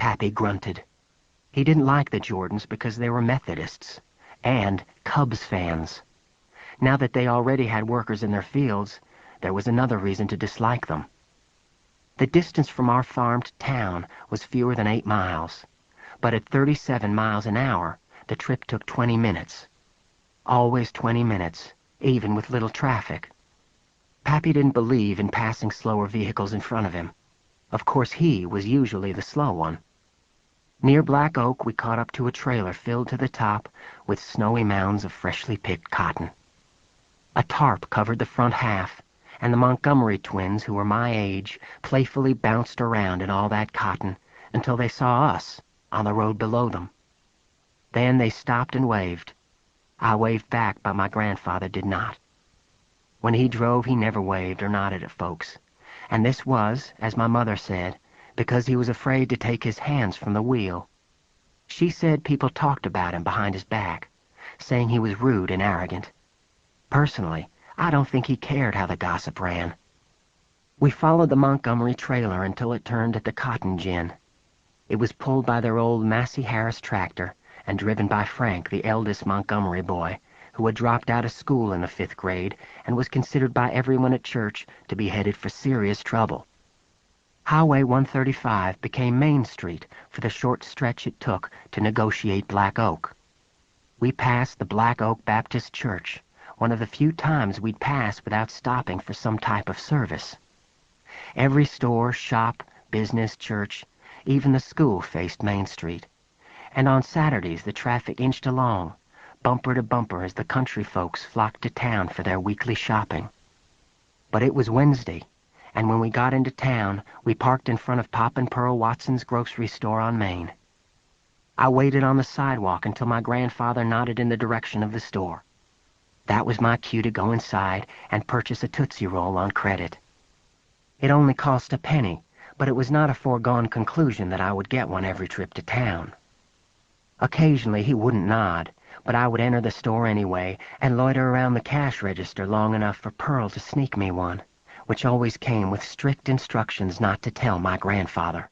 Pappy grunted. He didn't like the Jordans because they were Methodists and Cubs fans. Now that they already had workers in their fields, there was another reason to dislike them. The distance from our farm to town was fewer than 8 miles, but at 37 miles an hour, the trip took 20 minutes. Always 20 minutes, even with little traffic. Pappy didn't believe in passing slower vehicles in front of him. Of course, he was usually the slow one. Near Black Oak, we caught up to a trailer filled to the top with snowy mounds of freshly picked cotton. A tarp covered the front half, and the Montgomery twins, who were my age, playfully bounced around in all that cotton until they saw us on the road below them. Then they stopped and waved. I waved back, but my grandfather did not. When he drove, he never waved or nodded at folks, and this was, as my mother said, because he was afraid to take his hands from the wheel. She said people talked about him behind his back, saying he was rude and arrogant. Personally, I don't think he cared how the gossip ran. We followed the Montgomery trailer until it turned at the cotton gin. It was pulled by their old Massey Harris tractor and driven by Frank, the eldest Montgomery boy, who had dropped out of school in the 5th grade and was considered by everyone at church to be headed for serious trouble. Highway 135 became Main Street for the short stretch it took to negotiate Black Oak. We passed the Black Oak Baptist Church, one of the few times we'd pass without stopping for some type of service. Every store, shop, business, church, even the school faced Main Street. And on Saturdays the traffic inched along, bumper to bumper, as the country folks flocked to town for their weekly shopping. But it was Wednesday, and when we got into town, we parked in front of Pop and Pearl Watson's grocery store on Main. I waited on the sidewalk until my grandfather nodded in the direction of the store. That was my cue to go inside and purchase a Tootsie Roll on credit. It only cost a penny, but it was not a foregone conclusion that I would get one every trip to town. Occasionally he wouldn't nod, but I would enter the store anyway and loiter around the cash register long enough for Pearl to sneak me one, which always came with strict instructions not to tell my grandfather.